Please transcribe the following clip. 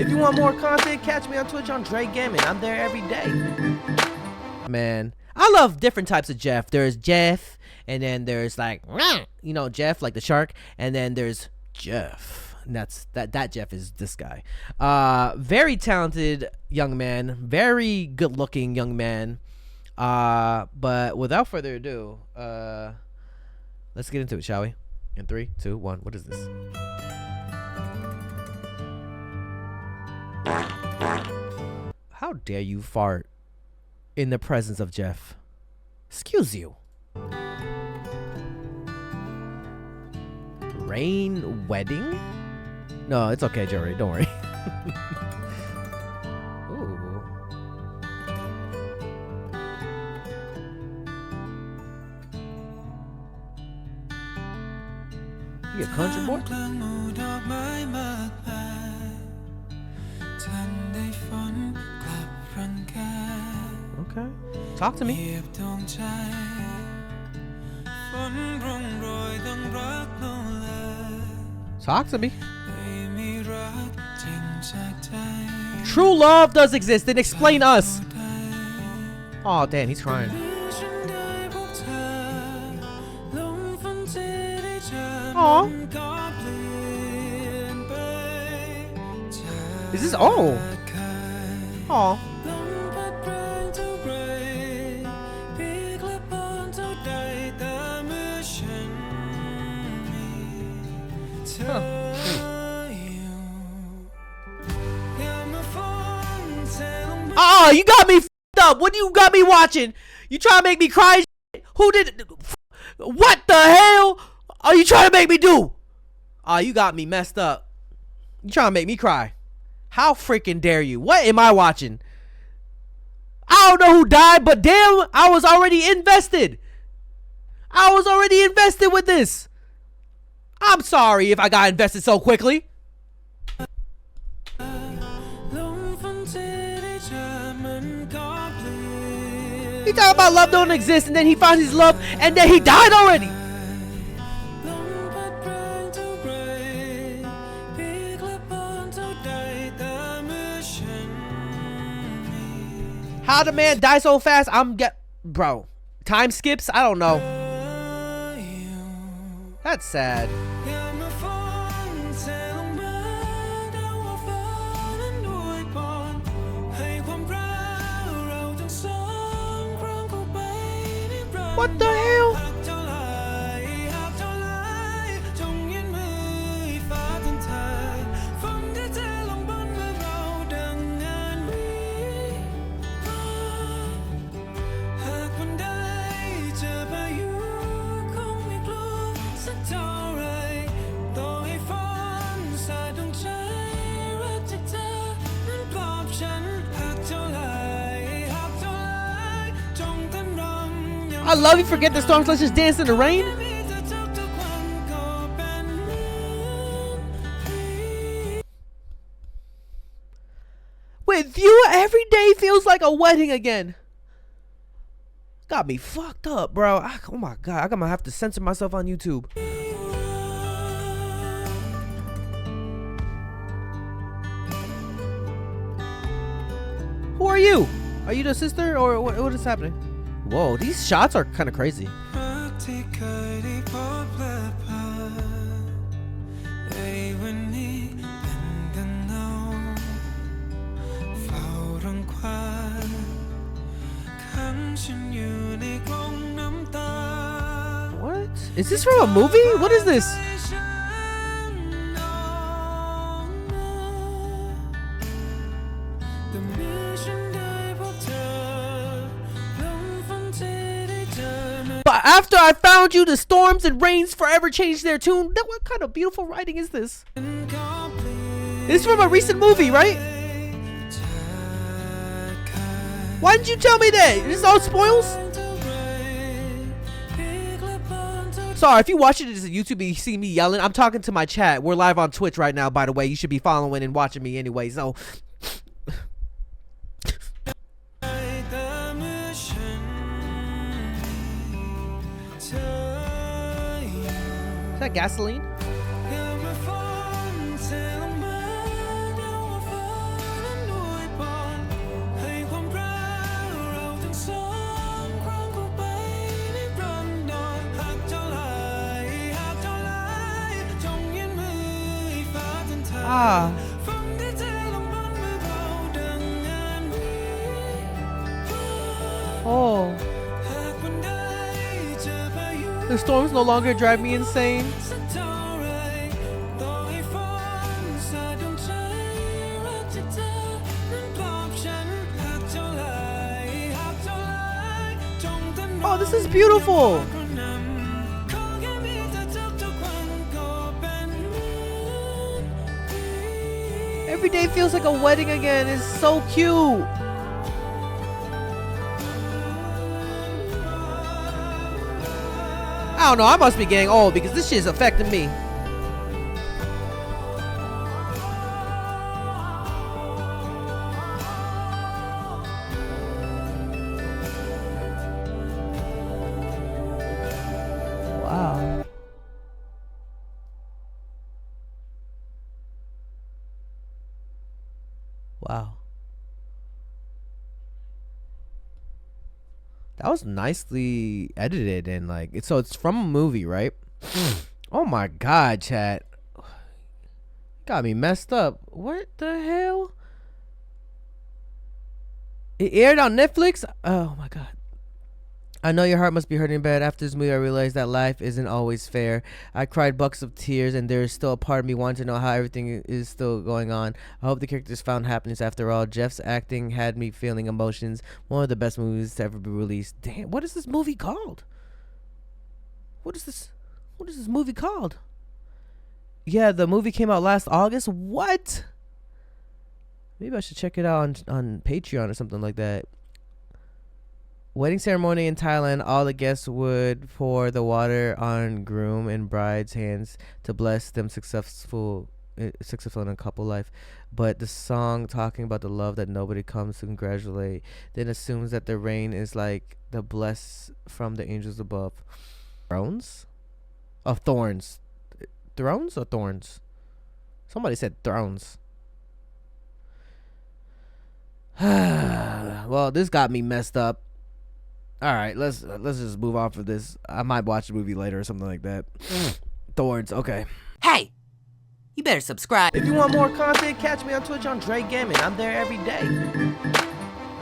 If you want more content, catch me on Twitch on Jrekml. I'm there every day. Man, I love different types of Jeff. There's Jeff, and then there's like, you know, Jeff like the shark, and then there's Jeff. And that Jeff is this guy. Very talented young man, very good looking young man. But without further ado, let's get into it, shall we? In 3, 2, 1. What is this? How dare you fart in the presence of Jeff? Excuse you. Rain wedding? No, it's okay, Jerry. Don't worry. Ooh. You a country boy? Okay. Talk to me. Talk to me. True love does exist, then explain us. Oh, damn, he's crying. Aw. Is this oh? Aw. Oh, you got me f***ed up. What do you got me watching? You trying to make me cry? Who did it? What the hell are you trying to make me do? Oh, you got me messed up. You trying to make me cry? How freaking dare you? What am I watching? I don't know who died, but damn, I was already invested. I was already invested with this. I'm sorry if I got invested so quickly. He talking about love don't exist, and then he finds his love, and then he died already. How the man die so fast? Bro, time skips? I don't know. That's sad. What the hell? I love you. Forget the storms. Let's just dance in the rain. With you, every day feels like a wedding again. Got me fucked up, bro. Oh my god, I'm gonna have to censor myself on YouTube. Who are you? Are you the sister or what is happening? Whoa, these shots are kind of crazy. What? Is this from a movie? What is this? But after I found you, the storms and rains forever changed their tune. What kind of beautiful writing is this? This is from a recent movie, right? Why didn't you tell me that? This all spoils? Sorry, if you watching this on YouTube and you see me yelling, I'm talking to my chat. We're live on Twitch right now, by the way. You should be following and watching me anyway, so... Is that gasoline? Ah. Oh. The storms no longer drive me insane. Oh, this is beautiful. Every day feels like a wedding again. It's so cute. I don't know, I must be getting old because this shit is affecting me. Wow. Wow. That was nicely edited and like so it's from a movie, right? Oh my god, chat. Got me messed up. What the hell? It aired on Netflix? Oh my god. I know your heart must be hurting bad. After this movie, I realized that life isn't always fair. I cried buckets of tears, and there's still a part of me wanting to know how everything is still going on. I hope the characters found happiness after all. Jeff's acting had me feeling emotions. One of the best movies to ever be released. Damn, what is this movie called? What is this movie called? Yeah, the movie came out last August. What? Maybe I should check it out on Patreon or something like that. Wedding ceremony in Thailand. All the guests would pour the water on groom and bride's hands to bless them successful in a couple life. But the song talking about the love that nobody comes to congratulate then assumes that the rain is like the bless from the angels above. Thrones? Of thorns. Thrones or thorns? Somebody said thrones. Well, this got me messed up. All right, let's just move on from this. I might watch the movie later or something like that. Thorns, okay. Hey, you better subscribe. If you want more content, catch me on Twitch on JRE Gaming. I'm there every day.